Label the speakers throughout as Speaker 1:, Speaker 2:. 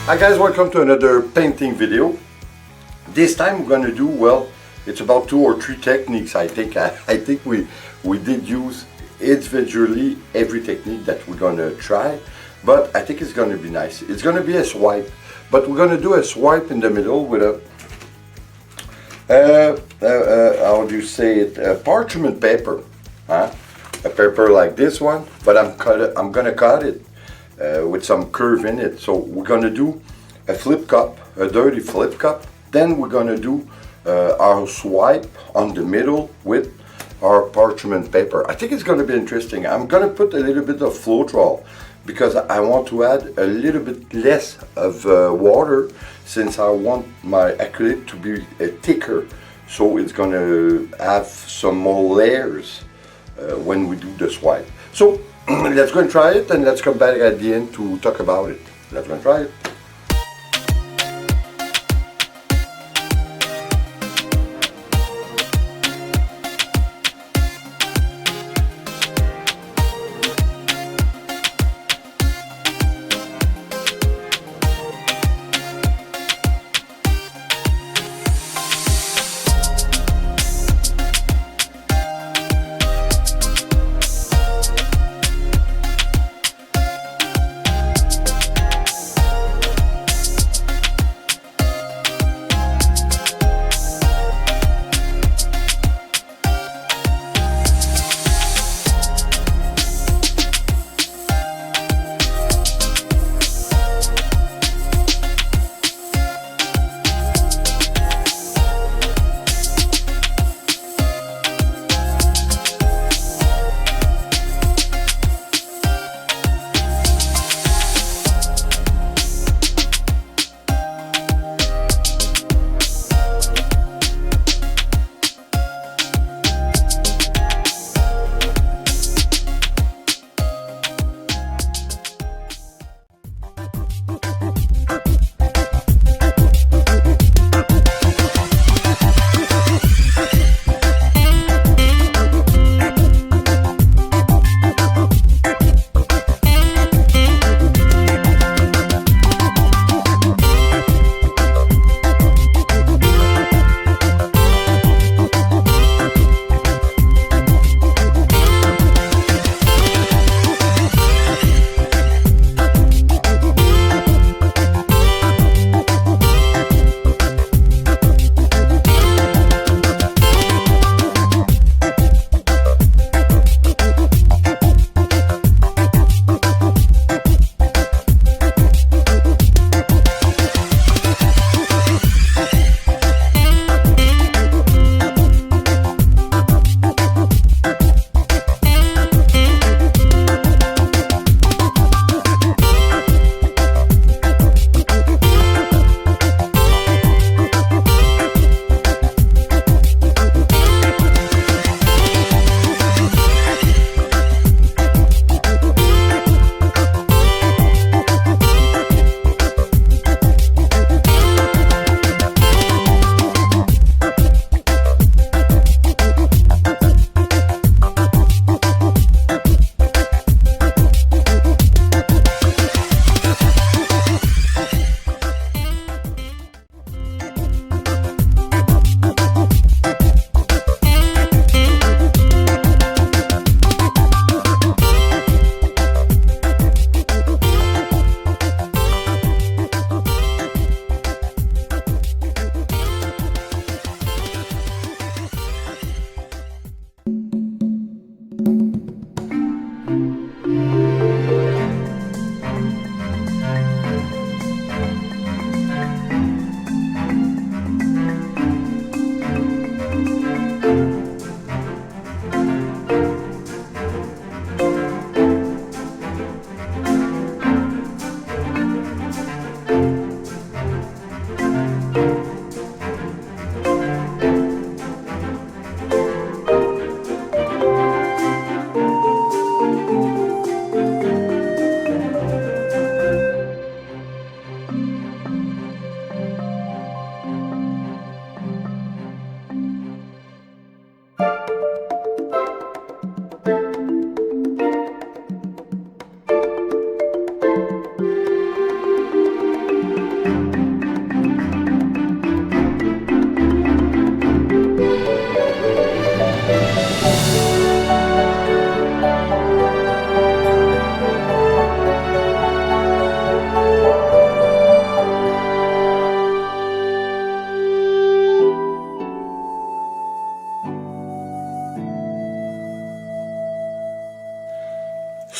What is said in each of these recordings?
Speaker 1: Hi guys, welcome to another painting video. This time we're going to do, well, it's about 2 or 3 techniques. I think we did use individually every technique that we're going to try, but I think it's going to be nice. It's going to be a swipe, but we're going to do a swipe in the middle with a how do you say it, parchment paper, huh? A paper like this one, but I'm gonna cut it with some curve in it. So we're gonna do a flip cup, a dirty flip cup. Then we're gonna do our swipe on the middle with our parchment paper. I think it's gonna be interesting. I'm gonna put a little bit of Floetrol because I want to add a little bit less of water, since I want my acrylic to be thicker, so it's gonna have some more layers when we do the swipe. So let's go and try it, and let's come back at the end to talk about it. Let's go and try it.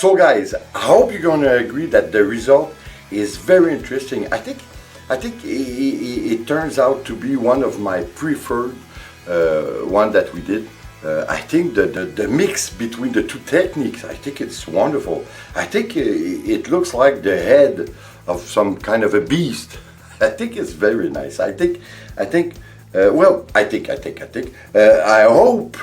Speaker 1: So guys, I hope you're going to agree that the result is very interesting. I think it turns out to be one of my preferred one that we did. I think the mix between the two techniques, I think it's wonderful. I think it looks like the head of some kind of a beast. I think it's very nice. I hope,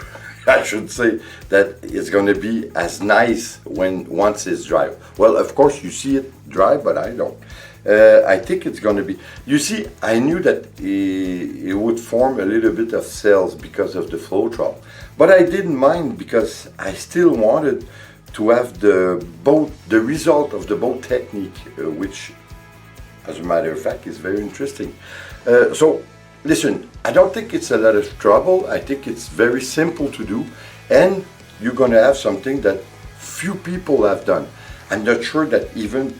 Speaker 1: I should say, that it's going to be as nice when once it's dry. Well, of course, you see it dry, but I don't. I think it's going to be. You see, I knew that it would form a little bit of cells because of the Floetrol, but I didn't mind because I still wanted to have the result of the boat technique, which, as a matter of fact, is very interesting. So, listen, I don't think it's a lot of trouble. I think it's very simple to do, and you're going to have something that few people have done. I'm not sure that even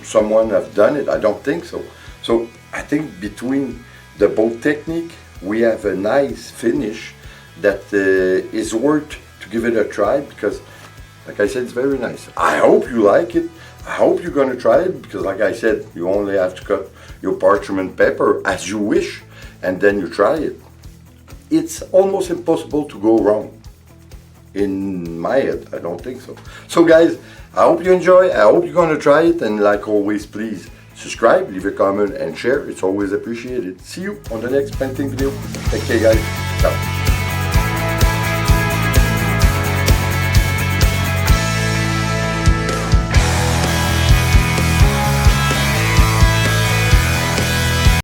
Speaker 1: someone have done it. I don't think so. So I think between the boat technique, we have a nice finish that is worth to give it a try, because, like I said, it's very nice. I hope you like it. I hope you're going to try it, because, like I said, you only have to cut your parchment paper as you wish, and then you try it. It's almost impossible to go wrong. In my head, I don't think so. So guys, I hope you enjoy. I hope you're going to try it, and like always, please subscribe, leave a comment, and share. It's always appreciated. See you on the next painting video. Take care, guys. Ciao.